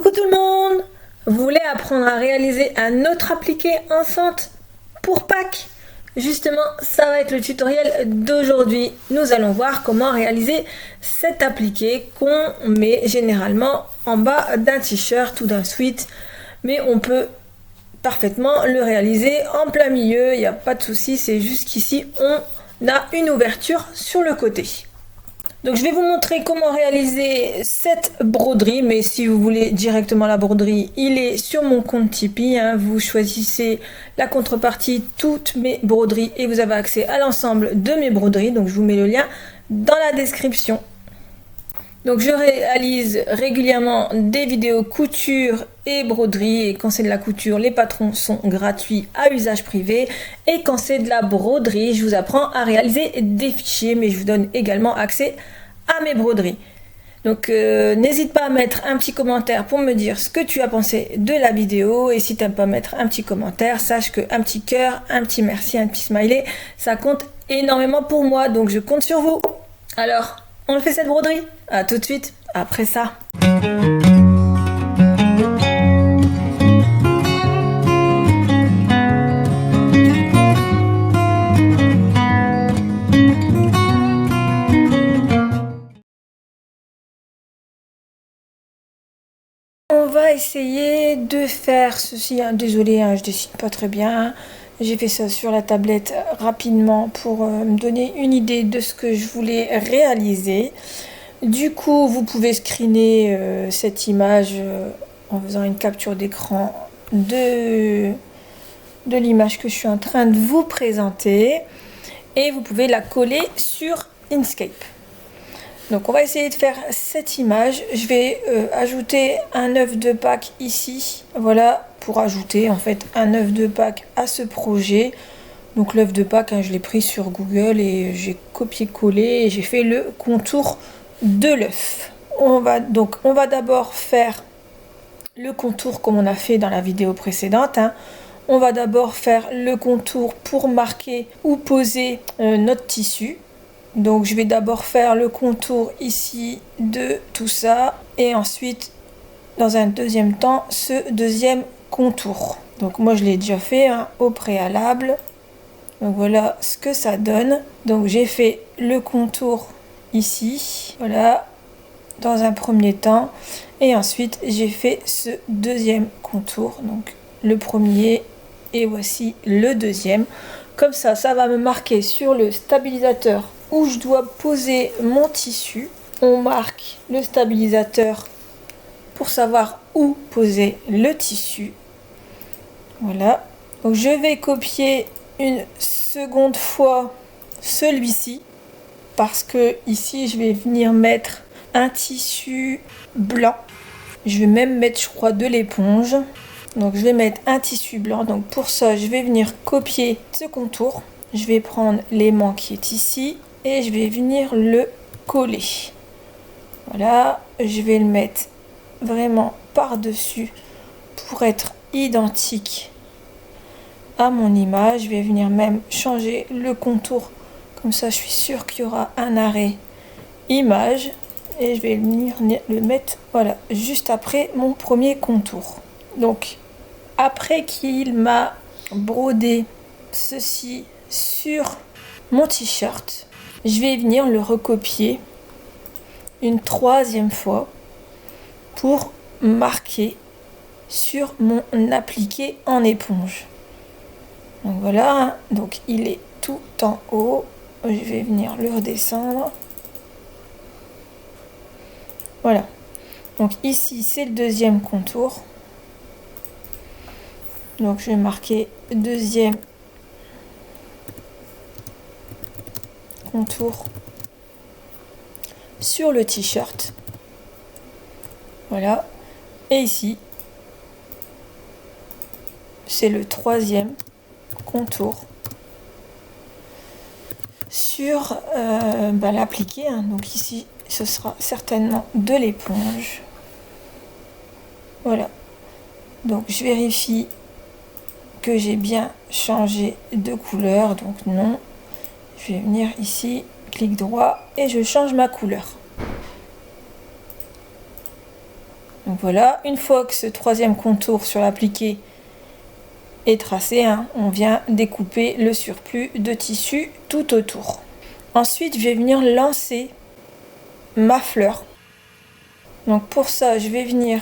Coucou tout le monde! Vous voulez apprendre à réaliser un autre appliqué enceinte pour Pâques? Justement, ça va être le tutoriel d'aujourd'hui. Nous allons voir comment réaliser cet appliqué qu'on met généralement en bas d'un t-shirt ou d'un sweat. Mais on peut parfaitement le réaliser en plein milieu, il n'y a pas de souci, c'est juste qu'ici on a une ouverture sur le côté. Donc je vais vous montrer comment réaliser cette broderie, mais si vous voulez directement la broderie, il est sur mon compte Tipeee, hein. Vous choisissez la contrepartie, toutes mes broderies, et vous avez accès à l'ensemble de mes broderies, donc je vous mets le lien dans la description. Donc je réalise régulièrement des vidéos couture et broderie, et quand c'est de la couture, les patrons sont gratuits à usage privé, et quand c'est de la broderie, je vous apprends à réaliser des fichiers, mais je vous donne également accès à mes broderies. Donc n'hésite pas à mettre un petit commentaire pour me dire ce que tu as pensé de la vidéo, et si tu n'aimes pas mettre un petit commentaire, sache qu'un petit cœur, un petit merci, un petit smiley, ça compte énormément pour moi, donc je compte sur vous. Alors, on fait cette broderie? À tout de suite, après ça. On va essayer de faire ceci. Désolée, je dessine pas très bien. J'ai fait ça sur la tablette rapidement pour me donner une idée de ce que je voulais réaliser. Du coup, vous pouvez screener cette image en faisant une capture d'écran de l'image que je suis en train de vous présenter. Et vous pouvez la coller sur Inkscape. Donc on va essayer de faire cette image. Je vais ajouter un œuf de Pâques ici. Voilà, pour ajouter en fait un œuf de Pâques à ce projet. Donc l'œuf de Pâques, je l'ai pris sur Google et j'ai copié-collé et j'ai fait le contour de l'œuf. On va d'abord faire le contour comme on a fait dans la vidéo précédente. On va d'abord faire le contour pour marquer ou poser notre tissu. Donc je vais d'abord faire le contour ici de tout ça et ensuite dans un deuxième temps ce deuxième contour. Donc moi je l'ai déjà fait au préalable. Donc voilà ce que ça donne. Donc j'ai fait le contour ici, voilà, dans un premier temps, et ensuite j'ai fait ce deuxième contour, donc le premier et voici le deuxième. Comme ça va me marquer sur le stabilisateur où je dois poser mon tissu. On marque le stabilisateur pour savoir où poser le tissu. Voilà. Donc je vais copier une seconde fois celui-ci parce que ici je vais venir mettre un tissu blanc. Je vais même mettre, je crois, de l'éponge. Donc je vais mettre un tissu blanc. Donc pour ça, je vais venir copier ce contour. Je vais prendre l'aimant qui est ici et je vais venir le coller. Voilà, je vais le mettre vraiment par-dessus pour être identique à mon image. Je vais venir même changer le contour. Comme ça, je suis sûre qu'il y aura un arrêt image. Et je vais venir le mettre, voilà, juste après mon premier contour. Donc, après qu'il m'a brodé ceci sur mon t-shirt, je vais venir le recopier une troisième fois pour marquer sur mon appliqué en éponge. Donc voilà, donc il est tout en haut. Je vais venir le redescendre. Voilà. Donc ici, c'est le deuxième contour. Donc je vais marquer deuxième contour sur le t-shirt. Voilà. Et ici, c'est le troisième contour sur l'appliqué. Donc ici, ce sera certainement de l'éponge. Voilà. Donc je vérifie que j'ai bien changé de couleur. Donc non. Je vais venir ici, clic droit et je change ma couleur. Donc voilà, une fois que ce troisième contour sur l'appliqué est tracé, hein, on vient découper le surplus de tissu tout autour. Ensuite, je vais venir lancer ma fleur. Donc pour ça, je vais venir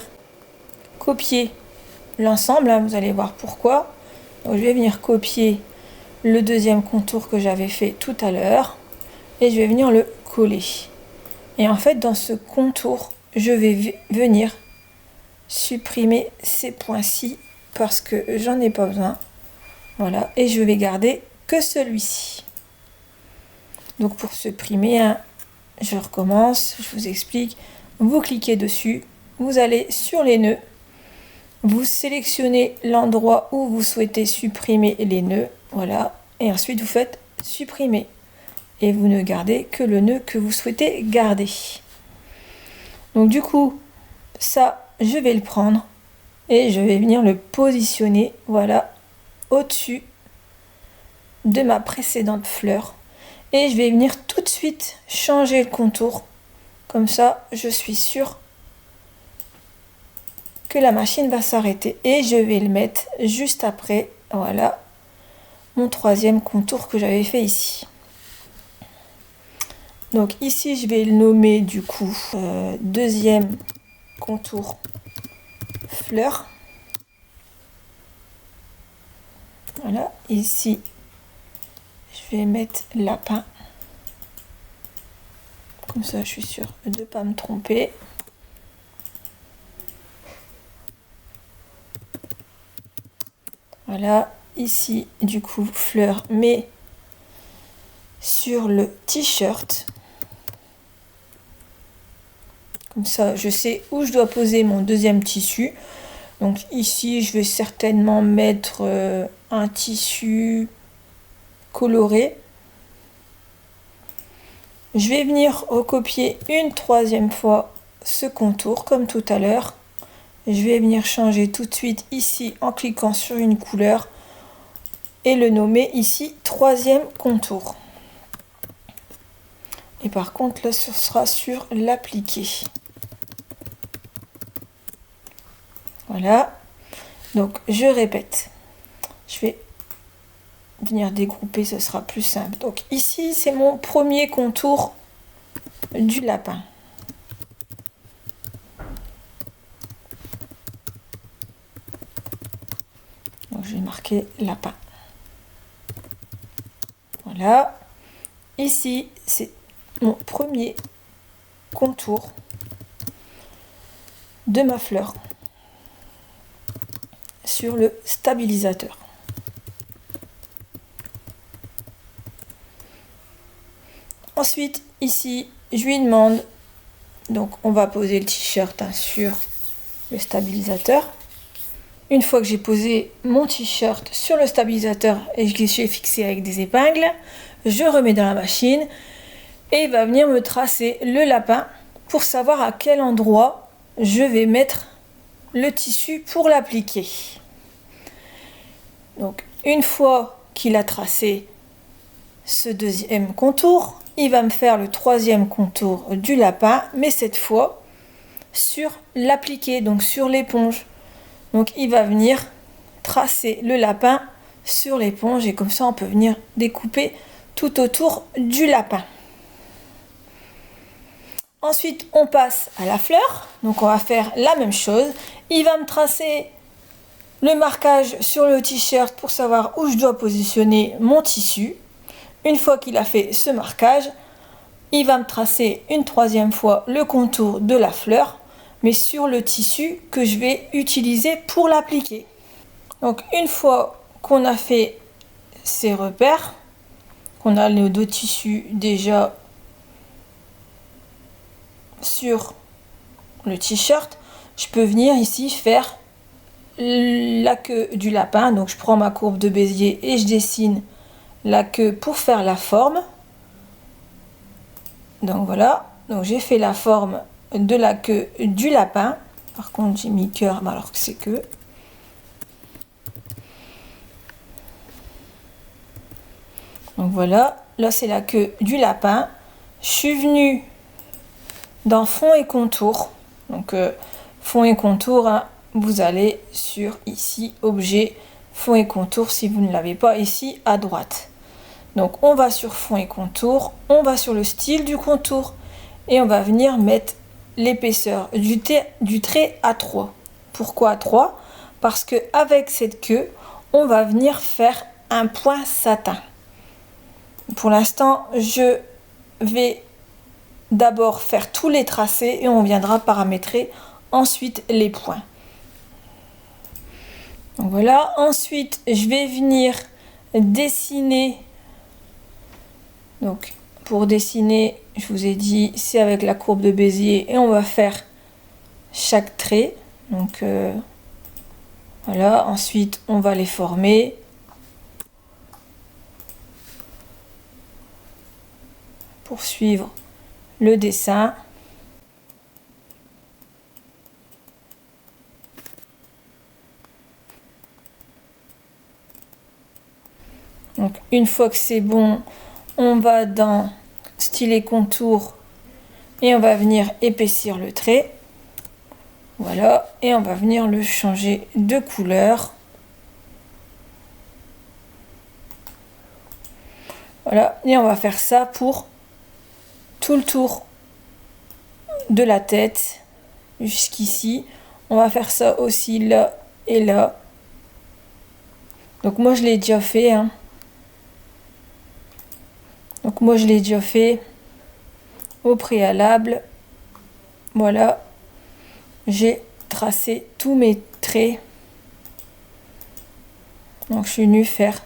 copier l'ensemble, hein, vous allez voir pourquoi. Donc, je vais venir copier le deuxième contour que j'avais fait tout à l'heure et je vais venir le coller. Et en fait, dans ce contour, je vais venir supprimer ces points-ci parce que j'en ai pas besoin. Voilà, et je vais garder que celui-ci. Donc pour supprimer, hein, je recommence, je vous explique. Vous cliquez dessus, vous allez sur les nœuds, vous sélectionnez l'endroit où vous souhaitez supprimer les nœuds, voilà, et ensuite vous faites supprimer. Et vous ne gardez que le nœud que vous souhaitez garder. Donc du coup, ça, je vais le prendre et je vais venir le positionner, voilà, au-dessus de ma précédente fleur. Et je vais venir tout de suite changer le contour. Comme ça, je suis sûre que la machine va s'arrêter. Et je vais le mettre juste après, voilà, mon troisième contour que j'avais fait ici. Donc ici, je vais le nommer du coup deuxième contour fleur. Voilà, ici, je vais mettre lapin. Comme ça, je suis sûre de ne pas me tromper. Voilà, ici, du coup, fleur, mais sur le t-shirt. Comme ça, je sais où je dois poser mon deuxième tissu. Donc ici, je vais certainement mettre un tissu coloré. Je vais venir recopier une troisième fois ce contour, comme tout à l'heure. Je vais venir changer tout de suite ici en cliquant sur une couleur et le nommer ici troisième contour. Et par contre, là, ce sera sur l'appliqué. Voilà, donc je répète, je vais venir dégrouper, ce sera plus simple. Donc ici, c'est mon premier contour du lapin. Donc je vais marquer lapin. Voilà, ici, c'est mon premier contour de ma fleur sur le stabilisateur. Ensuite, ici, je lui demande, donc on va poser le t-shirt sur le stabilisateur. Une fois que j'ai posé mon t-shirt sur le stabilisateur et que je l'ai fixé avec des épingles, je remets dans la machine et il va venir me tracer le lapin pour savoir à quel endroit je vais mettre le tissu pour l'appliquer. Donc une fois qu'il a tracé ce deuxième contour, il va me faire le troisième contour du lapin, mais cette fois sur l'appliqué, donc sur l'éponge. Donc il va venir tracer le lapin sur l'éponge et comme ça on peut venir découper tout autour du lapin. Ensuite on passe à la fleur, donc on va faire la même chose. Il va me tracer le marquage sur le t-shirt pour savoir où je dois positionner mon tissu. Une fois qu'il a fait ce marquage, il va me tracer une troisième fois le contour de la fleur, mais sur le tissu que je vais utiliser pour l'appliquer. Donc une fois qu'on a fait ces repères, qu'on a les deux tissus déjà sur le t-shirt, je peux venir ici faire la queue du lapin. Donc je prends ma courbe de Bézier et je dessine la queue pour faire la forme. Donc voilà, donc j'ai fait la forme de la queue du lapin. Par contre j'ai mis cœur alors que c'est queue. Donc voilà, là c'est la queue du lapin. Je suis venue dans fond et contour. Donc fond et contour, hein, vous allez sur ici, objet, fond et contour si vous ne l'avez pas ici à droite. Donc on va sur fond et contour, on va sur le style du contour et on va venir mettre l'épaisseur du trait à 3. Pourquoi à 3? Parce que avec cette queue, on va venir faire un point satin. Pour l'instant, je vais d'abord faire tous les tracés et on viendra paramétrer ensuite les points. Donc voilà, ensuite je vais venir dessiner. Donc pour dessiner, je vous ai dit, c'est avec la courbe de Bézier et on va faire chaque trait. Donc voilà, ensuite on va les former. Pour suivre le dessin. Donc une fois que c'est bon, on va dans style et contour et on va venir épaissir le trait. Voilà, et on va venir le changer de couleur. Voilà, et on va faire ça pour tout le tour de la tête jusqu'ici. On va faire ça aussi là et là. Donc moi je l'ai déjà fait, hein. Donc moi je l'ai déjà fait au préalable. Voilà, j'ai tracé tous mes traits. Donc je suis venue faire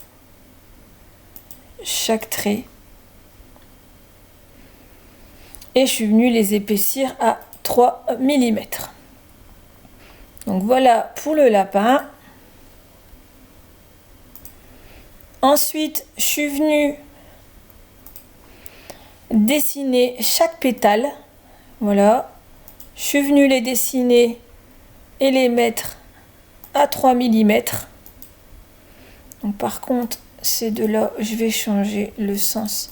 chaque trait. Et je suis venue les épaissir à 3 mm. Donc voilà pour le lapin. Ensuite, je suis venue dessiner chaque pétale. Voilà. Je suis venue les dessiner et les mettre à 3 mm. Donc par contre, ces deux-là, je vais changer le sens.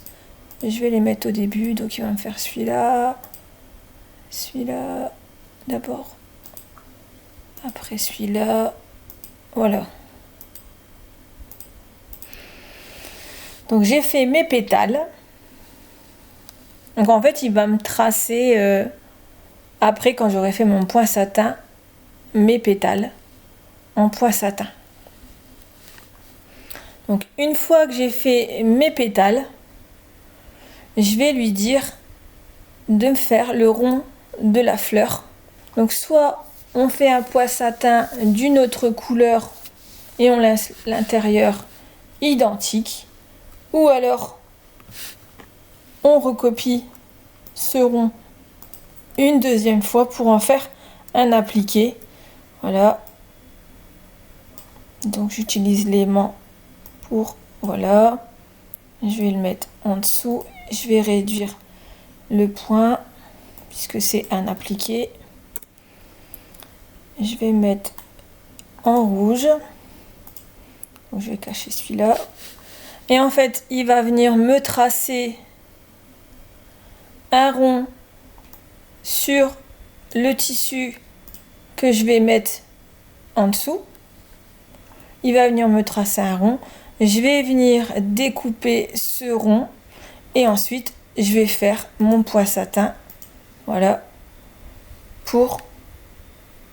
Je vais les mettre au début, donc il va me faire celui-là d'abord, après celui-là, voilà. Donc j'ai fait mes pétales. Donc en fait, il va me tracer après, quand j'aurai fait mon point satin, mes pétales en point satin. Donc une fois que j'ai fait mes pétales, je vais lui dire de me faire le rond de la fleur. Donc soit on fait un point satin d'une autre couleur et on laisse l'intérieur identique, ou alors on recopie ce rond une deuxième fois pour en faire un appliqué. Voilà, donc j'utilise l'aimant pour, voilà, je vais le mettre en dessous, je vais réduire le point puisque c'est un appliqué. Je vais mettre en rouge, donc je vais cacher celui-là, et en fait il va venir me tracer un rond sur le tissu que je vais mettre en dessous. Il va venir me tracer un rond, je vais venir découper ce rond et ensuite je vais faire mon point satin, voilà, pour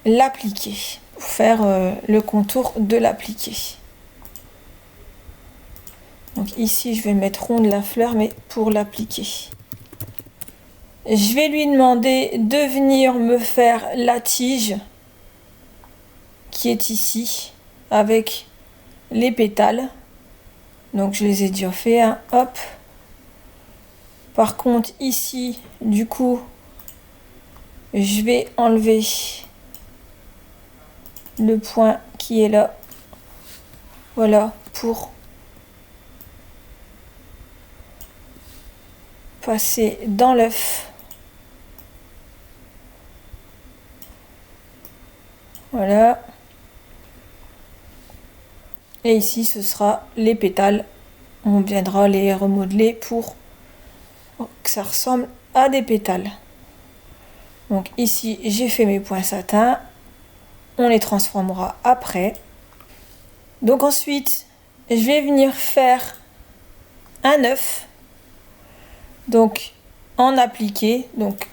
l'appliquer, pour faire le contour de l'appliqué. Donc ici je vais mettre rond de la fleur, mais pour l'appliquer. Je vais lui demander de venir me faire la tige qui est ici avec les pétales. Donc je les ai déjà fait, hein. Hop. Par contre ici, du coup, je vais enlever le point qui est là. Voilà, pour passer dans l'œuf. Voilà. Et ici, ce sera les pétales. On viendra les remodeler pour que ça ressemble à des pétales. Donc ici, j'ai fait mes points satin. On les transformera après. Donc ensuite, je vais venir faire un œuf. Donc en appliqué. Donc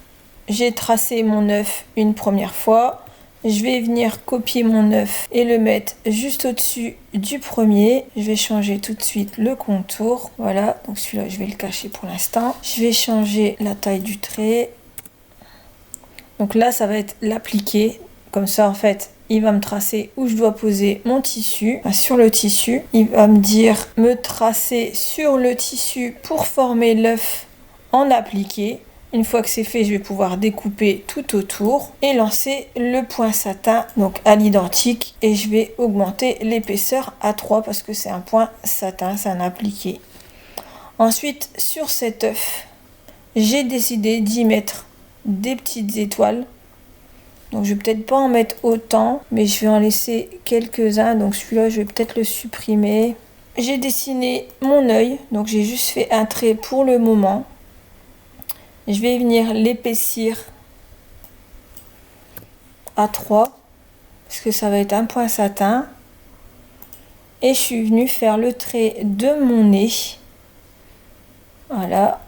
j'ai tracé mon œuf une première fois. Je vais venir copier mon œuf et le mettre juste au-dessus du premier. Je vais changer tout de suite le contour. Voilà, donc celui-là, je vais le cacher pour l'instant. Je vais changer la taille du trait. Donc là, ça va être l'appliqué. Comme ça, en fait, il va me tracer où je dois poser mon tissu. Enfin, sur le tissu, il va me dire me tracer sur le tissu pour former l'œuf en appliqué. Une fois que c'est fait, je vais pouvoir découper tout autour et lancer le point satin donc à l'identique, et je vais augmenter l'épaisseur à 3 parce que c'est un point satin, c'est un appliqué. Ensuite, sur cet œuf, j'ai décidé d'y mettre des petites étoiles. Donc je vais peut-être pas en mettre autant, mais je vais en laisser quelques-uns. Donc celui-là, je vais peut-être le supprimer. J'ai dessiné mon œil, donc j'ai juste fait un trait pour le moment. Je vais venir l'épaissir à 3 parce que ça va être un point satin. Et je suis venue faire le trait de mon nez. Voilà.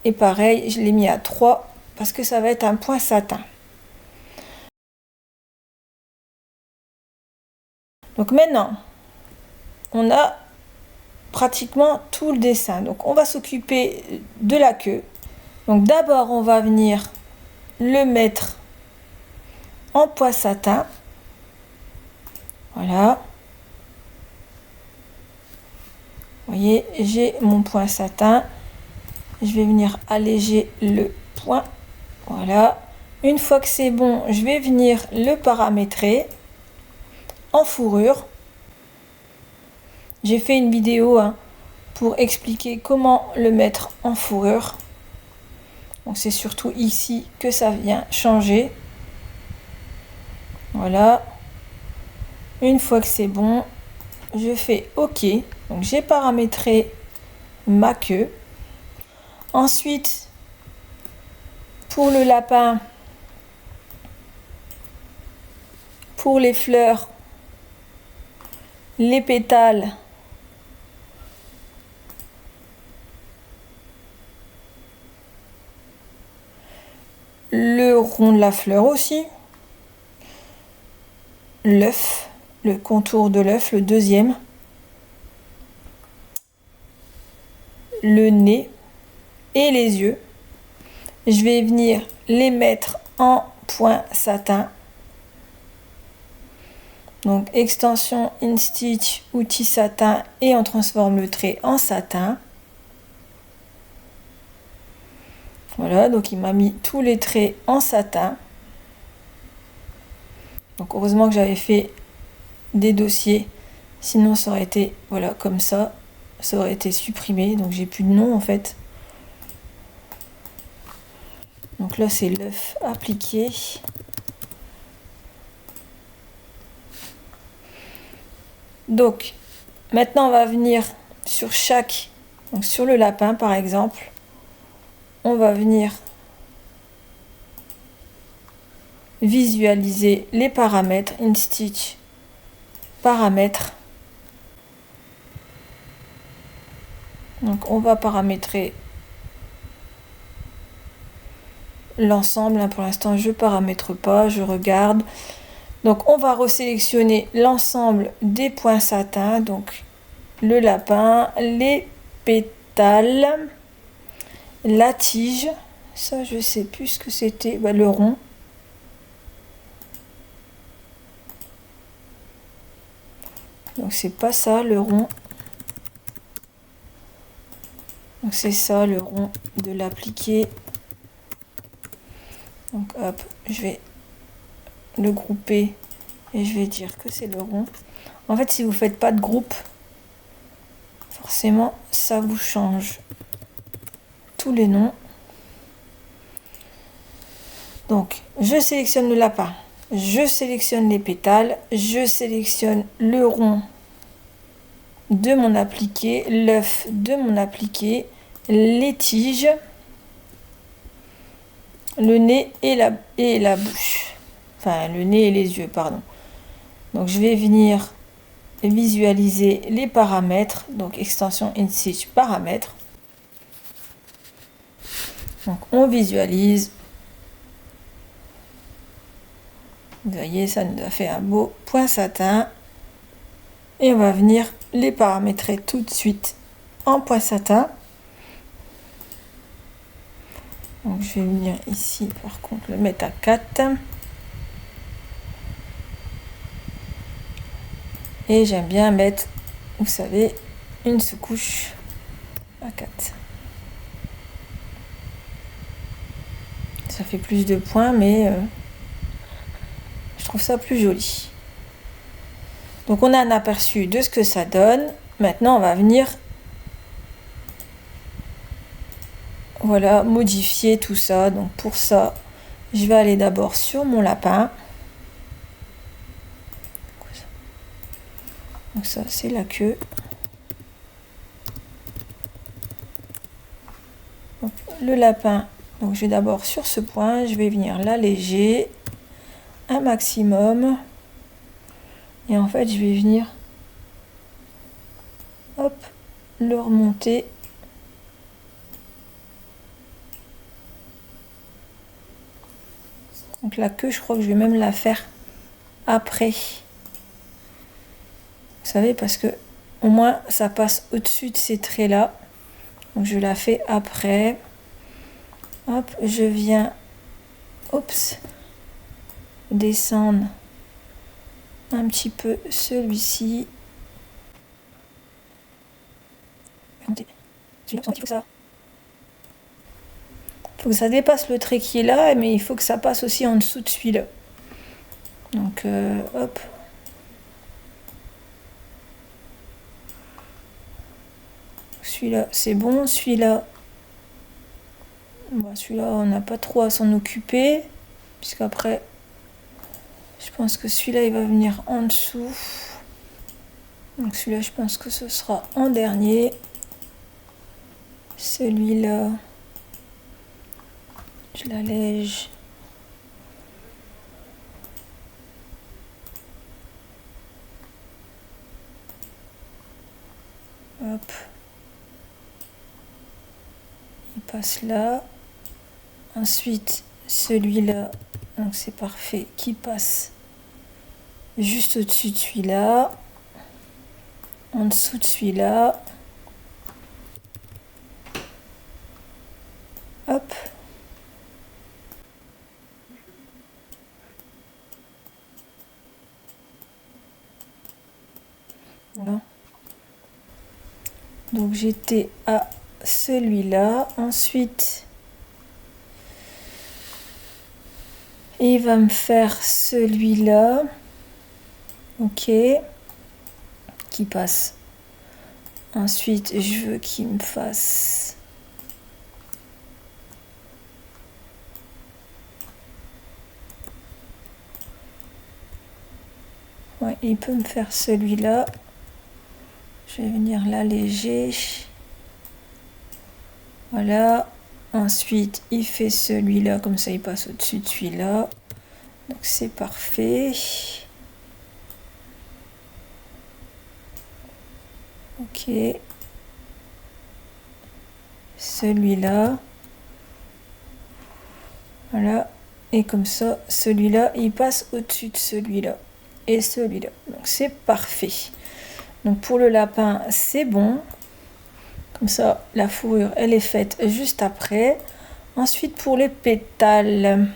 Et pareil, je l'ai mis à 3 parce que ça va être un point satin. Donc maintenant, on a pratiquement tout le dessin. Donc on va s'occuper de la queue. Donc d'abord, on va venir le mettre en point satin. Voilà. Vous voyez, j'ai mon point satin. Je vais venir alléger le point. Voilà. Une fois que c'est bon, je vais venir le paramétrer en fourrure. J'ai fait une vidéo pour expliquer comment le mettre en fourrure. Donc c'est surtout ici que ça vient changer. Voilà. Une fois que c'est bon, je fais OK. Donc j'ai paramétré ma queue. Ensuite, pour le lapin, pour les fleurs, les pétales, le rond de la fleur aussi, l'œuf, le contour de l'œuf, le deuxième, le nez et les yeux. Je vais venir les mettre en point satin. Donc extension in stitch, outil satin, et on transforme le trait en satin. Voilà, donc il m'a mis tous les traits en satin. Donc heureusement que j'avais fait des dossiers, sinon ça aurait été voilà comme ça aurait été supprimé, donc j'ai plus de nom en fait. Donc là c'est l'œuf appliqué. Donc maintenant on va venir sur chaque, donc sur le lapin par exemple, on va venir visualiser les paramètres, in stitch, paramètres. Donc on va paramétrer l'ensemble. Pour l'instant je paramètre pas, je regarde. Donc on va resélectionner l'ensemble des points satin, donc le lapin, les pétales, la tige, ça je sais plus ce que c'était, le rond. Donc c'est pas ça le rond. Donc c'est ça le rond de l'appliqué. Donc hop, je vais le grouper et je vais dire que c'est le rond. En fait, si vous faites pas de groupe, forcément ça vous change tous les noms. Donc je sélectionne le lapin, je sélectionne les pétales, je sélectionne le rond de mon appliqué, l'œuf de mon appliqué, les tiges. le nez et la bouche. Enfin, le nez et les yeux, pardon. Donc, je vais venir visualiser les paramètres. Donc, extension InStitch paramètres. Donc, on visualise. Vous voyez, ça nous a fait un beau point satin. Et on va venir les paramétrer tout de suite en point satin. Donc, je vais venir ici, par contre, le mettre à 4. Et j'aime bien mettre, vous savez, une sous-couche à 4. Ça fait plus de points, mais je trouve ça plus joli. Donc on a un aperçu de ce que ça donne. Maintenant, on va venir voilà, modifier tout ça. Donc pour ça, je vais aller d'abord sur mon lapin. Donc ça, c'est la queue. Donc, le lapin, donc je vais d'abord sur ce point, je vais venir l'alléger un maximum. Et en fait, je vais venir hop, le remonter. Donc la queue, je crois que je vais même la faire après. Vous savez, parce que au moins ça passe au-dessus de ces traits là. Donc je la fais après. Hop, je viens descendre un petit peu celui-ci. Il faut que ça dépasse le trait qui est là, mais il faut que ça passe aussi en dessous de celui-là. Donc hop. Celui-là, c'est bon. Celui-là, celui-là, on n'a pas trop à s'en occuper. Puisqu'après, je pense que celui-là, il va venir en dessous. Donc celui-là, je pense que ce sera en dernier. Celui-là, je l'allège. Hop. Il passe là. Ensuite, celui-là, donc c'est parfait, qui passe juste au-dessus de celui-là. En dessous de celui-là. Hop. Voilà. Donc j'étais à celui-là. Ensuite, il va me faire celui-là. Ok. Qui passe. Ensuite, je veux qu'il me fasse... Ouais, il peut me faire celui-là. Je vais venir l'alléger. Voilà. Ensuite, il fait celui-là, comme ça il passe au-dessus de celui-là. Donc c'est parfait. Ok. Celui-là. Voilà. Et comme ça, celui-là, il passe au-dessus de celui-là. Et celui-là. Donc c'est parfait. Donc pour le lapin, c'est bon. Comme ça, la fourrure, elle est faite juste après. Ensuite, pour les pétales.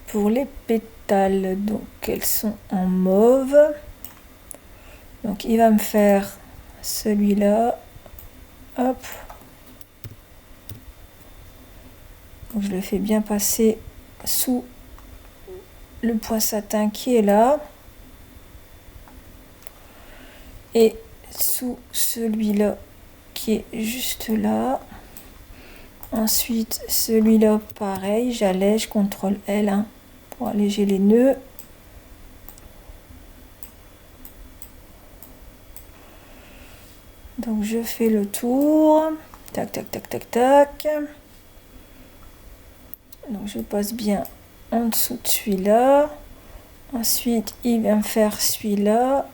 Pour les pétales, donc elles sont en mauve. Donc il va me faire celui-là. Hop. Donc, je le fais bien passer sous le point satin qui est là. Et sous celui-là qui est juste là. Ensuite, celui-là, pareil, j'allège, CTRL L hein, pour alléger les nœuds. Donc, je fais le tour. Tac, tac, tac, tac, tac. Donc je passe bien en dessous de celui-là. Ensuite, il va me faire celui-là.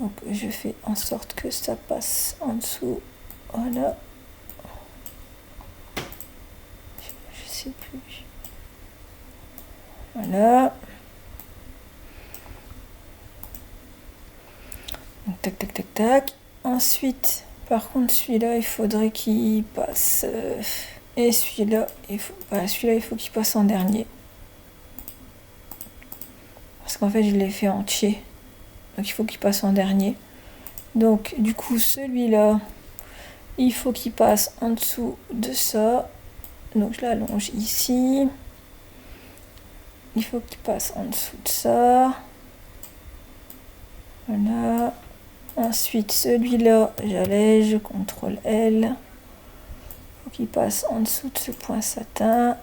Donc je fais en sorte que ça passe en dessous. Voilà. Je sais plus. Voilà. Donc tac tac tac tac. Ensuite, par contre, celui-là, il faudrait qu'il passe. Et celui-là, celui-là, il faut qu'il passe en dernier. Parce qu'en fait, je l'ai fait entier. Donc il faut qu'il passe en dernier. Donc du coup, celui-là, il faut qu'il passe en dessous de ça. Donc je l'allonge ici. Il faut qu'il passe en dessous de ça. Voilà. Ensuite, celui-là, j'allège, CTRL L. Il faut qu'il passe en dessous de ce point satin.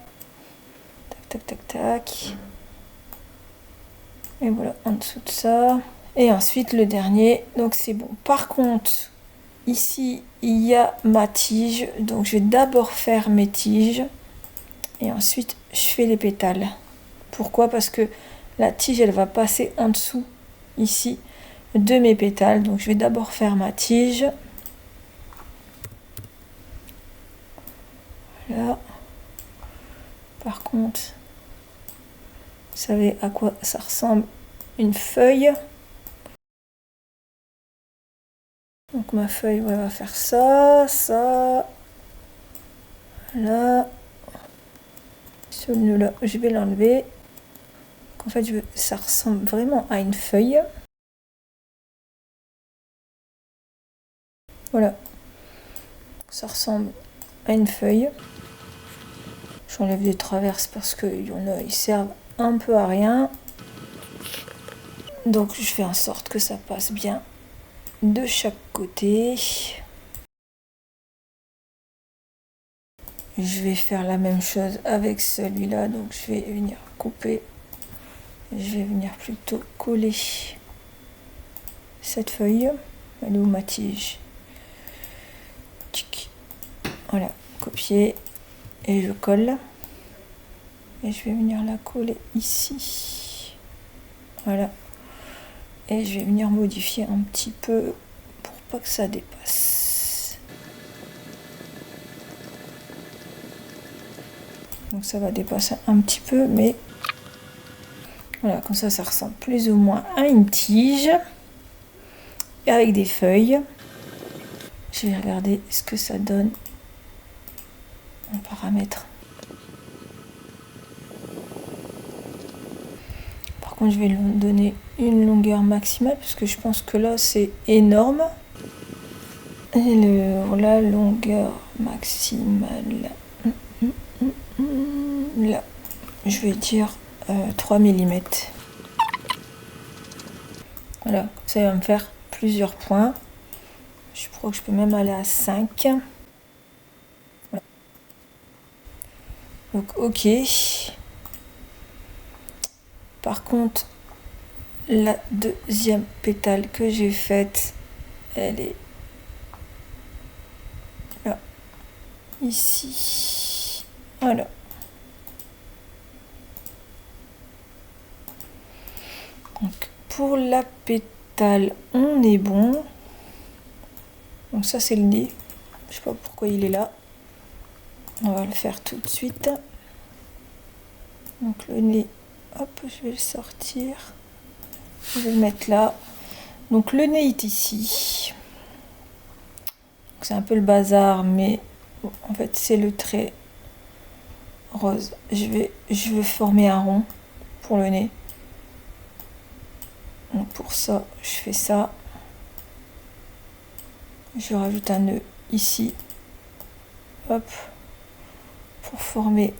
Tac, tac, tac, tac. Et voilà, en dessous de ça. Et ensuite, le dernier. Donc, c'est bon. Par contre, ici, il y a ma tige. Donc, je vais d'abord faire mes tiges. Et ensuite, je fais les pétales. Pourquoi? Parce que la tige, elle va passer en dessous, ici, de mes pétales. Donc je vais d'abord faire ma tige. Voilà. Par contre, vous savez à quoi ça ressemble une feuille. Donc ma feuille, ouais, va faire ça, ça. Voilà. Ce nœud-là, je vais l'enlever. En fait, ça ressemble vraiment à une feuille. Voilà. Ça ressemble à une feuille. J'enlève des traverses parce qu'il y en a, ils servent un peu à rien. Donc je fais en sorte que ça passe bien de chaque côté. Je vais faire la même chose avec celui-là. Donc je vais venir couper. Je vais venir plutôt coller cette feuille. Elle est où ma tige? Voilà, copier. Et je colle. Et je vais venir la coller ici. Voilà. Et je vais venir modifier un petit peu pour pas que ça dépasse. Donc ça va dépasser un petit peu, mais voilà, comme ça ressemble plus ou moins à une tige. Et avec des feuilles. Je vais regarder ce que ça donne en paramètres. Par contre, je vais lui donner une longueur maximale parce que je pense que là, c'est énorme. Et la longueur maximale, là, je vais dire 3 mm. Voilà, ça va me faire plusieurs points. Je crois que je peux même aller à 5. Voilà. Donc, ok. Par contre, la deuxième pétale que j'ai faite, elle est là, ici. Voilà. Donc, pour la pétale, on est bon. Donc ça, c'est le nez. Je sais pas pourquoi il est là. On va le faire tout de suite. Donc le nez, hop, je vais le sortir. Je vais le mettre là. Donc le nez est ici. C'est un peu le bazar, mais bon, en fait c'est le trait rose. Je vais former un rond pour le nez. Donc pour ça, je fais ça. Je rajoute un nœud ici. Hop. Pour former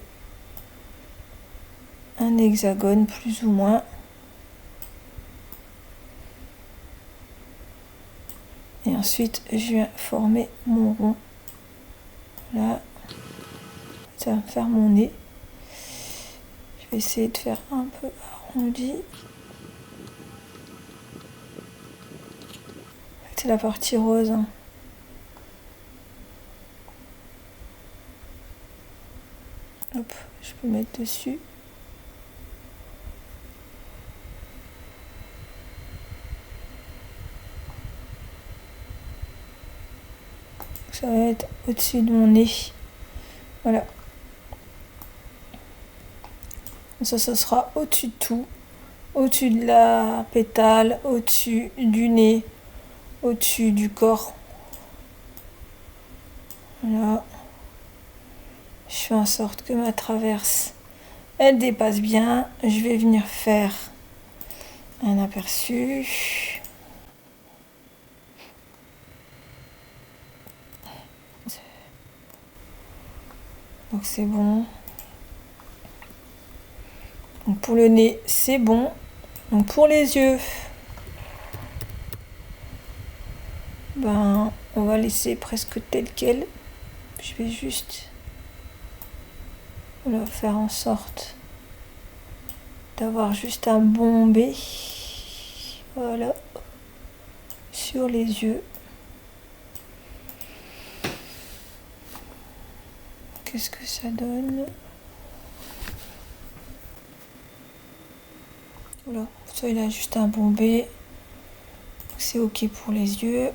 un hexagone plus ou moins. Et ensuite, je viens former mon rond. Là. Ça va me faire mon nez. Je vais essayer de faire un peu arrondi. C'est la partie rose. Hop. je peux mettre dessus. Ça va être au-dessus de mon nez. Voilà. Ça sera au-dessus de tout. Au-dessus de la pétale, au-dessus du nez, au-dessus du corps. Voilà. Je fais en sorte que ma traverse, elle dépasse bien. Je vais venir faire un aperçu. Donc c'est bon. Donc pour le nez, c'est bon. Donc pour les yeux, ben on va laisser presque tel quel. Je vais juste faire en sorte d'avoir juste un bombé. Voilà. Sur les yeux. Qu'est-ce que ça donne? Voilà, ça il a juste un bombé. C'est ok pour les yeux.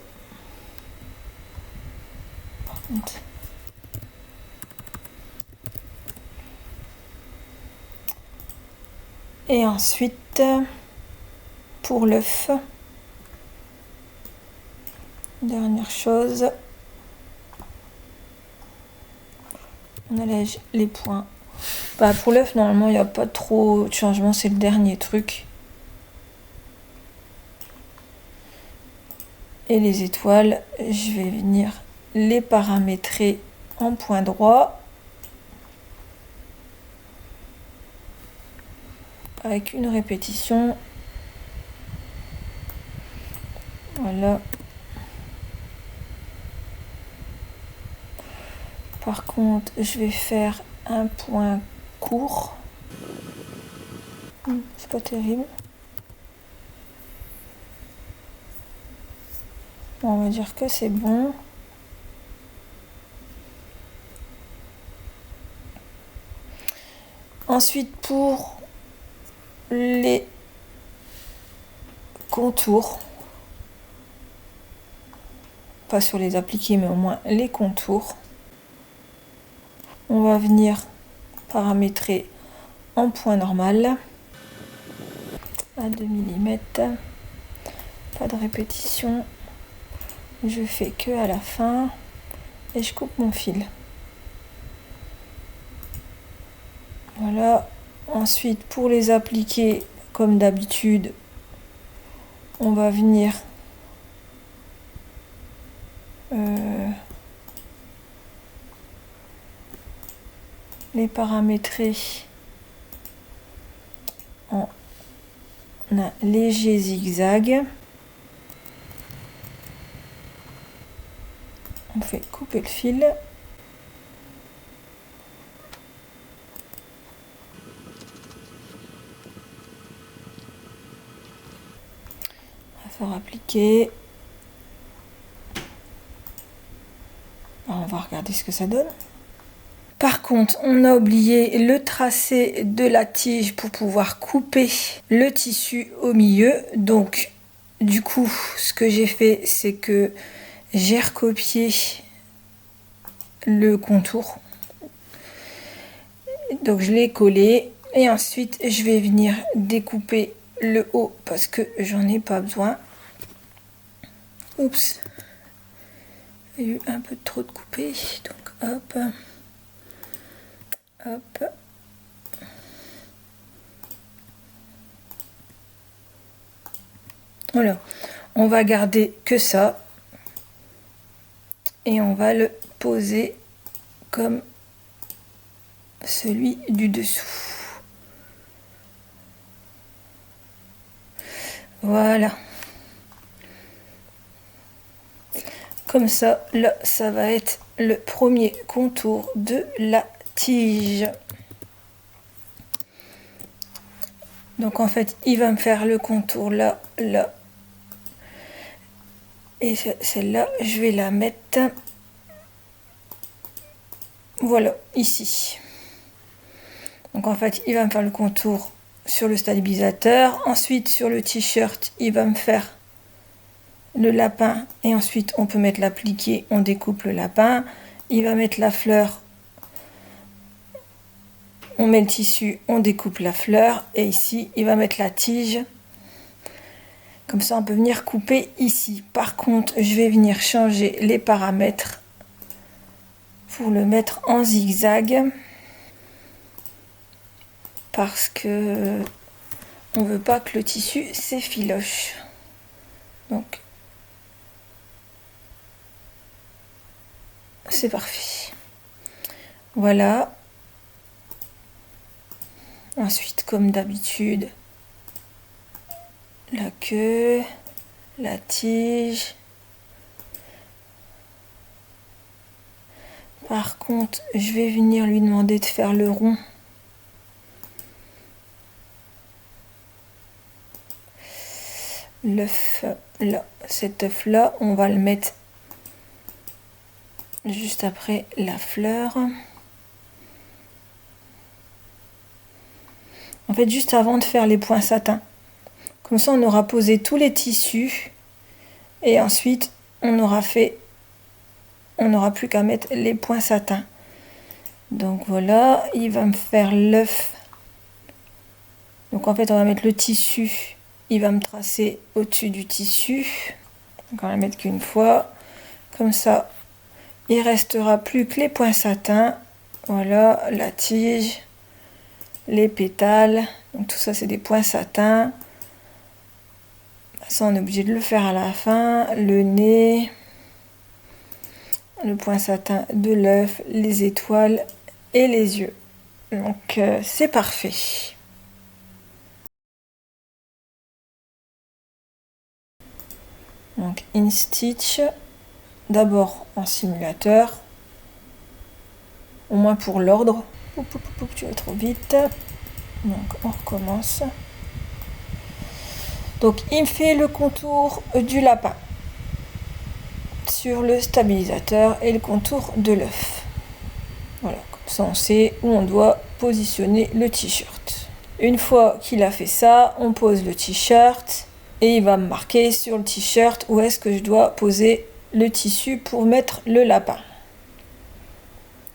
Par contre. Et ensuite, pour l'œuf, dernière chose, on allège les points. Bah, pour l'œuf, normalement, il n'y a pas trop de changement, c'est le dernier truc. Et les étoiles, je vais venir les paramétrer en point droit. Avec une répétition. Voilà. Par contre, je vais faire un point court. C'est pas terrible. Bon, on va dire que c'est bon. Ensuite, pour les contours, pas sur les appliquer, mais au moins les contours, on va venir paramétrer en point normal à 2 mm. Pas de répétition. Je fais que à la fin et je coupe mon fil. Voilà. Ensuite, pour les appliquer comme d'habitude, on va venir les paramétrer en un léger zigzag. On fait couper le fil. On va faire appliquer. Alors, on va regarder ce que ça donne. Par contre, on a oublié le tracé de la tige pour pouvoir couper le tissu au milieu. Donc, du coup, ce que j'ai fait, c'est que j'ai recopié le contour. Donc, je l'ai collé. Et ensuite, je vais venir découper le haut parce que j'en ai pas besoin. Oups. Il y a eu un peu trop de coupé. Donc, hop. Hop. Voilà, on va garder que ça et on va le poser comme celui du dessous. Voilà. Comme ça, là, ça va être le premier contour de la tige. Donc en fait, il va me faire le contour là, là. Et celle-là, je vais la mettre, voilà, ici. Donc en fait, il va me faire le contour sur le stabilisateur. Ensuite, sur le t-shirt, il va me faire le lapin. Et ensuite, on peut mettre l'appliqué. On découpe le lapin. Il va mettre la fleur. On met le tissu, on découpe la fleur. Et ici, il va mettre la tige. Comme ça, on peut venir couper ici. Par contre, je vais venir changer les paramètres pour le mettre en zigzag. Parce que on veut pas que le tissu s'effiloche. Donc, c'est parfait. Voilà. Ensuite, comme d'habitude, la queue, la tige. Par contre, je vais venir lui demander de faire le rond. L'œuf là, cet œuf là, on va le mettre juste après la fleur. En fait, juste avant de faire les points satin. Comme ça, on aura posé tous les tissus et ensuite on aura plus qu'à mettre les points satin. Donc voilà, il va me faire l'œuf. Donc en fait, on va mettre le tissu. Il va me tracer au-dessus du tissu. Donc on va le mettre qu'une fois. Comme ça, il restera plus que les points satin. Voilà, la tige, les pétales. Donc tout ça, c'est des points satin. Ça, on est obligé de le faire à la fin. Le nez, le point satin de l'œuf, les étoiles et les yeux. Donc c'est parfait. Donc InStitch, d'abord en simulateur, au moins pour l'ordre. Tu vas trop vite. Donc on recommence. Donc il me fait le contour du lapin sur le stabilisateur et le contour de l'œuf. Voilà, comme ça on sait où on doit positionner le t-shirt. Une fois qu'il a fait ça, on pose le t-shirt et il va me marquer sur le t-shirt où est-ce que je dois poser le tissu pour mettre le lapin.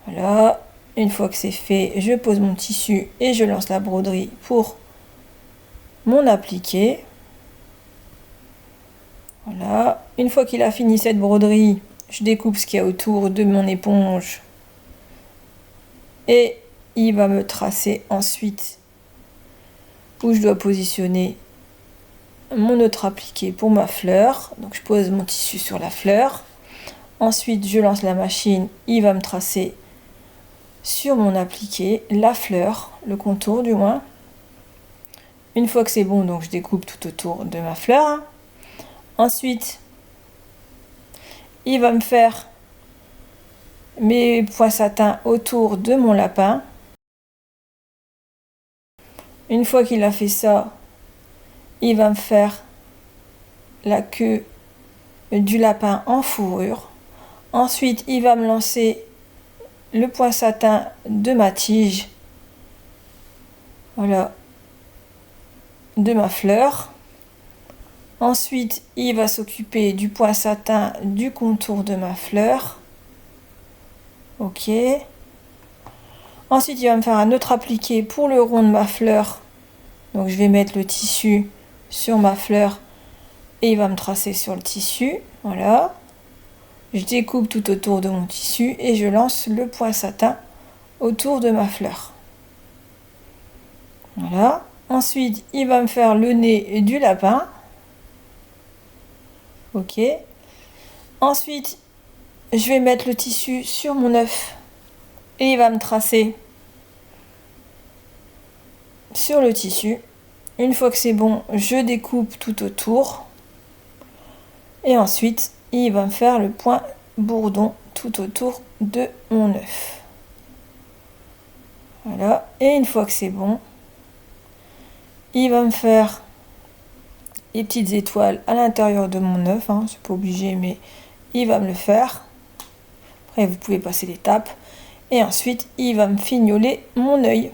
Voilà, une fois que c'est fait, je pose mon tissu et je lance la broderie pour mon appliqué. Voilà, une fois qu'il a fini cette broderie, je découpe ce qu'il y a autour de mon éponge et il va me tracer ensuite où je dois positionner mon autre appliqué pour ma fleur. Donc je pose mon tissu sur la fleur. Ensuite, je lance la machine, il va me tracer sur mon appliqué la fleur, le contour du moins. Une fois que c'est bon, donc je découpe tout autour de ma fleur. Ensuite, il va me faire mes points satin autour de mon lapin. Une fois qu'il a fait ça, il va me faire la queue du lapin en fourrure. Ensuite, il va me lancer le point satin de ma tige. Voilà, de ma fleur. Ensuite, il va s'occuper du point satin du contour de ma fleur. Ok. Ensuite, il va me faire un autre appliqué pour le rond de ma fleur. Donc, je vais mettre le tissu sur ma fleur et il va me tracer sur le tissu. Voilà. Je découpe tout autour de mon tissu et je lance le point satin autour de ma fleur. Voilà. Ensuite, il va me faire le nez du lapin. Ok. Ensuite, je vais mettre le tissu sur mon œuf et il va me tracer sur le tissu. Une fois que c'est bon, je découpe tout autour. Et ensuite, il va me faire le point bourdon tout autour de mon œuf. Voilà. Et une fois que c'est bon, il va me faire les petites étoiles à l'intérieur de mon œuf. C'est pas obligé, mais il va me le faire. Après, vous pouvez passer l'étape. Et ensuite, il va me fignoler mon œil.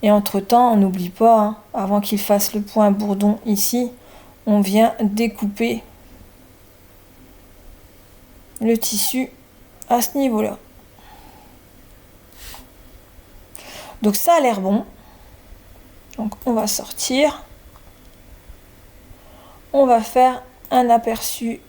Et entre temps, on n'oublie pas, hein, avant qu'il fasse le point bourdon ici, on vient découper le tissu à ce niveau-là. Donc ça a l'air bon. Donc on va sortir. On va faire un aperçu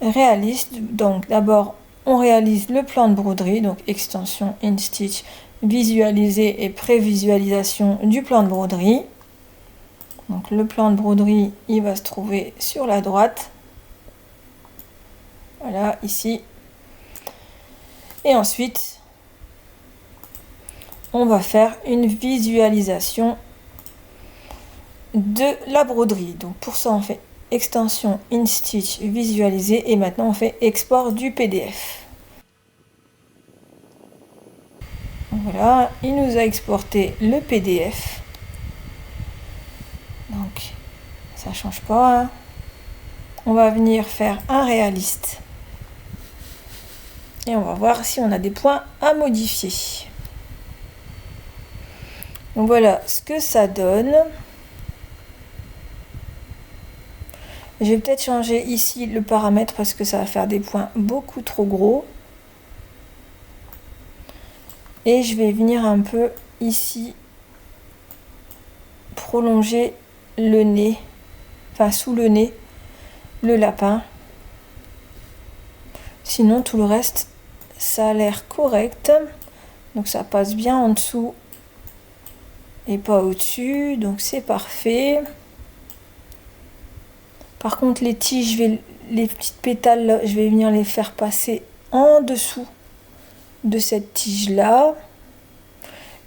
réaliste. Donc d'abord, on réalise le plan de broderie, donc extension, in stitch, visualiser et prévisualisation du plan de broderie. Donc le plan de broderie, il va se trouver sur la droite. Voilà, ici. Et ensuite, on va faire une visualisation de la broderie. Donc pour ça, on fait extension, in stitch, visualiser, et maintenant on fait export du PDF. Voilà, il nous a exporté le PDF. Donc ça change pas, hein. On va venir faire un réaliste et on va voir si on a des points à modifier. Donc voilà ce que ça donne. Je vais peut-être changer ici le paramètre parce que ça va faire des points beaucoup trop gros. Et je vais venir un peu ici prolonger le nez, enfin sous le nez, le lapin. Sinon tout le reste, ça a l'air correct. Donc ça passe bien en dessous et pas au-dessus, donc c'est parfait. Par contre les tiges, les petites pétales là, je vais venir les faire passer en dessous de cette tige là.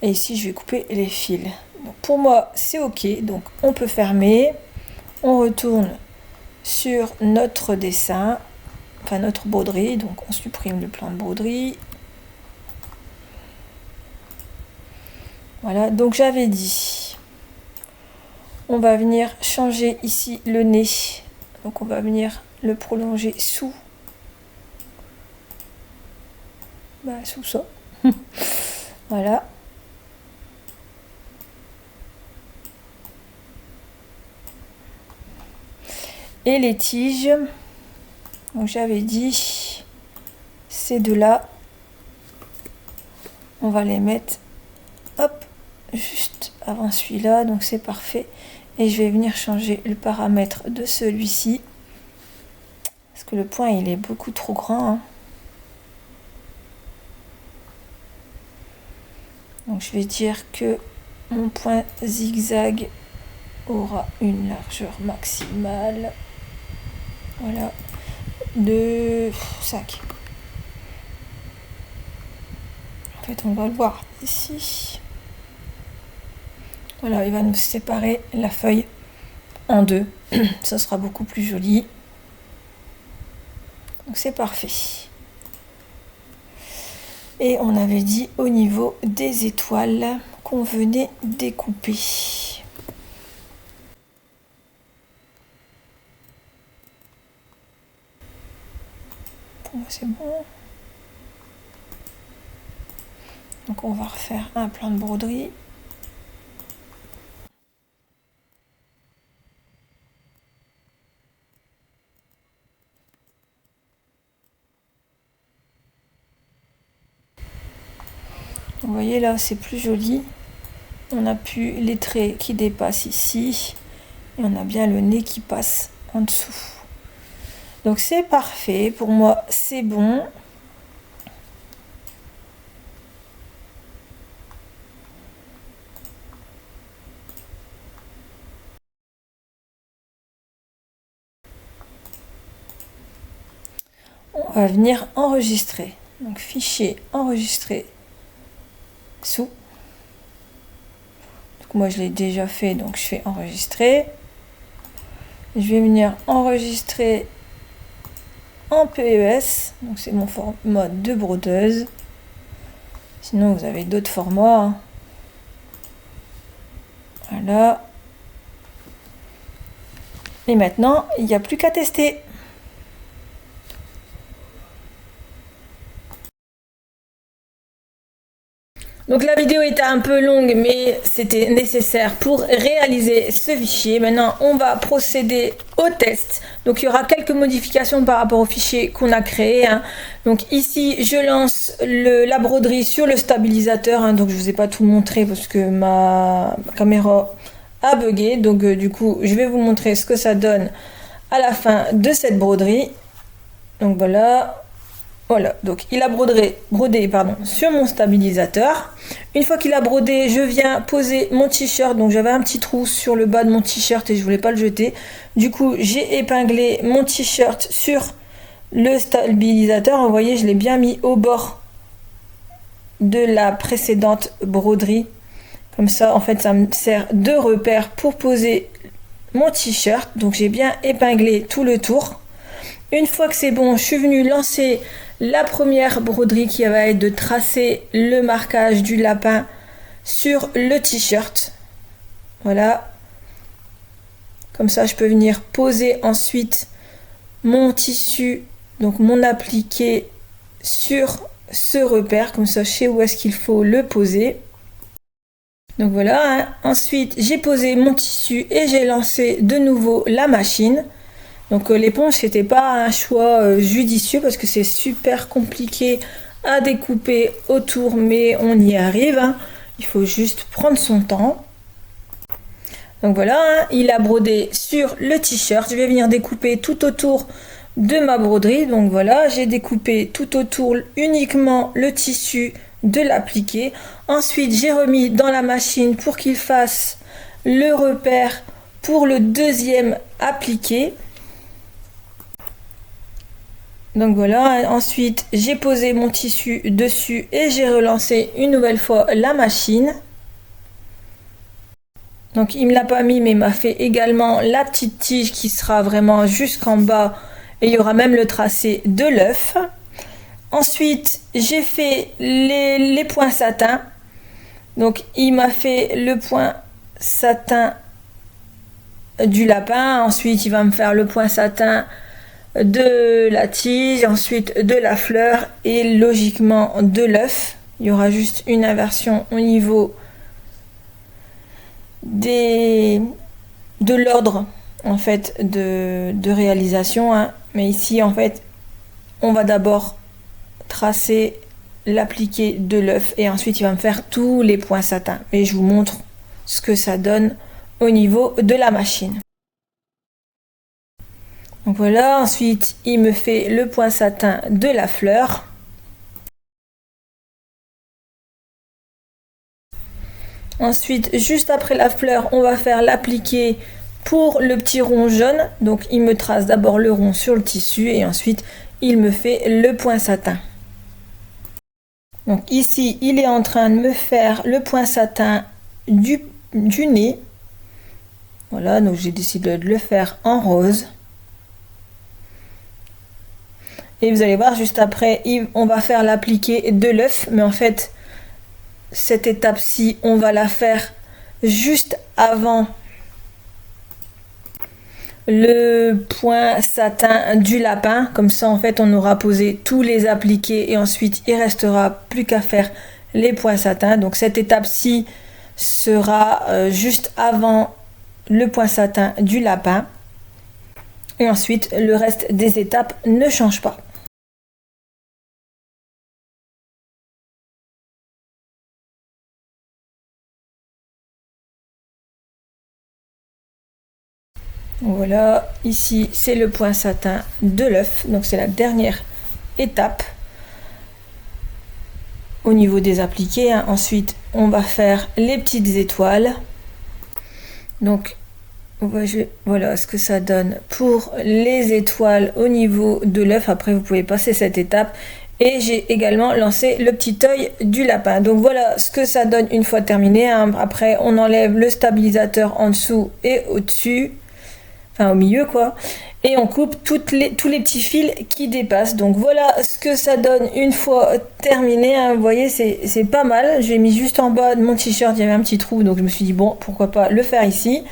Et ici je vais couper les fils. Donc pour moi c'est ok, donc on peut fermer. On retourne sur notre dessin, enfin notre broderie, donc on supprime le plan de broderie. Voilà, donc j'avais dit, on va venir changer ici le nez, donc on va venir le prolonger sous, sous ça. Voilà. Et les tiges, donc j'avais dit, ces deux-là, on va les mettre, hop, juste avant celui-là, donc c'est parfait. Et je vais venir changer le paramètre de celui-ci, parce que le point il est beaucoup trop grand, hein. Donc je vais dire que mon point zigzag aura une largeur maximale, voilà, de 5. En fait on va le voir ici. Voilà, il va nous séparer la feuille en deux. Ça sera beaucoup plus joli. Donc c'est parfait. Et on avait dit au niveau des étoiles qu'on venait découper. Pour moi c'est bon. Donc on va refaire un plan de broderie. Vous voyez là, c'est plus joli. On a plus les traits qui dépassent ici. Et on a bien le nez qui passe en dessous. Donc c'est parfait. Pour moi, c'est bon. On va venir enregistrer. Donc fichier enregistrer sous. Donc moi je l'ai déjà fait, donc je fais enregistrer. Je vais venir enregistrer en PES, donc c'est mon format de brodeuse. Sinon vous avez d'autres formats, hein. Voilà. Et maintenant il n'y a plus qu'à tester. Donc la vidéo était un peu longue, mais c'était nécessaire pour réaliser ce fichier. Maintenant, on va procéder au test. Donc il y aura quelques modifications par rapport au fichier qu'on a créé, hein. Donc ici, je lance la broderie sur le stabilisateur, hein. Donc je ne vous ai pas tout montré parce que ma caméra a bugué. Donc du coup, je vais vous montrer ce que ça donne à la fin de cette broderie. Donc voilà. Voilà, donc il a brodé sur mon stabilisateur. Une fois qu'il a brodé, je viens poser mon t-shirt. Donc j'avais un petit trou sur le bas de mon t-shirt et je voulais pas le jeter. Du coup, j'ai épinglé mon t-shirt sur le stabilisateur. Vous voyez, je l'ai bien mis au bord de la précédente broderie. Comme ça, en fait, ça me sert de repère pour poser mon t-shirt. Donc j'ai bien épinglé tout le tour. Une fois que c'est bon, je suis venue lancer la première broderie qui va être de tracer le marquage du lapin sur le t-shirt. Voilà. Comme ça, je peux venir poser ensuite mon tissu, donc mon appliqué sur ce repère. Comme ça, je sais où est-ce qu'il faut le poser. Donc voilà, hein. Ensuite, j'ai posé mon tissu et j'ai lancé de nouveau la machine. Donc l'éponge, c'était pas un choix judicieux parce que c'est super compliqué à découper autour, mais on y arrive, hein. Il faut juste prendre son temps. Donc voilà, hein, il a brodé sur le t-shirt. Je vais venir découper tout autour de ma broderie. Donc voilà, j'ai découpé tout autour uniquement le tissu de l'appliqué. Ensuite, j'ai remis dans la machine pour qu'il fasse le repère pour le deuxième appliqué. Donc voilà, ensuite j'ai posé mon tissu dessus et j'ai relancé une nouvelle fois la machine. Donc il me l'a pas mis, mais il m'a fait également la petite tige qui sera vraiment jusqu'en bas et il y aura même le tracé de l'œuf. Ensuite j'ai fait les points satin. Donc il m'a fait le point satin du lapin. Ensuite il va me faire le point satin de la tige, ensuite de la fleur et logiquement de l'œuf. Il y aura juste une inversion au niveau de l'ordre en fait de réalisation, hein. Mais ici en fait on va d'abord tracer l'appliqué de l'œuf et ensuite il va me faire tous les points satin et je vous montre ce que ça donne au niveau de la machine. Donc voilà, ensuite il me fait le point satin de la fleur. Ensuite, juste après la fleur, on va faire l'appliqué pour le petit rond jaune. Donc il me trace d'abord le rond sur le tissu et ensuite il me fait le point satin. Donc ici, il est en train de me faire le point satin du nez. Voilà, donc j'ai décidé de le faire en rose. Et vous allez voir, juste après, on va faire l'appliqué de l'œuf. Mais en fait, cette étape-ci, on va la faire juste avant le point satin du lapin. Comme ça, en fait, on aura posé tous les appliqués. Et ensuite, il restera plus qu'à faire les points satin. Donc cette étape-ci sera juste avant le point satin du lapin. Et ensuite, le reste des étapes ne change pas. Voilà, ici c'est le point satin de l'œuf, donc c'est la dernière étape au niveau des appliqués, hein. Ensuite on va faire les petites étoiles. Donc voilà ce que ça donne pour les étoiles au niveau de l'œuf. Après vous pouvez passer cette étape. Et j'ai également lancé le petit œil du lapin. Donc voilà ce que ça donne une fois terminé, hein. Après on enlève le stabilisateur en dessous et au-dessus. Enfin au milieu quoi. et on coupe tous les petits fils qui dépassent. Donc voilà ce que ça donne une fois terminé, hein. Vous voyez, c'est pas mal. J'ai mis juste en bas de mon t-shirt, il y avait un petit trou, donc je me suis dit bon, pourquoi pas le faire ici.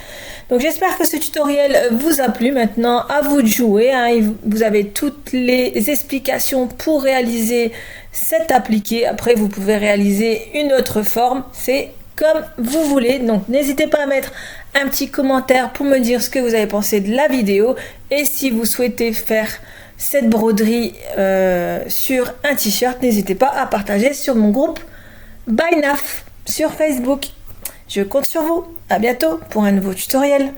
Donc j'espère que ce tutoriel vous a plu. Maintenant à vous de jouer, hein. Vous avez toutes les explications pour réaliser cet appliqué. Après vous pouvez réaliser une autre forme, c'est comme vous voulez. Donc n'hésitez pas à mettre un petit commentaire pour me dire ce que vous avez pensé de la vidéo, et si vous souhaitez faire cette broderie sur un t-shirt, n'hésitez pas à partager sur mon groupe By Naf sur Facebook. Je compte sur vous. À bientôt pour un nouveau tutoriel.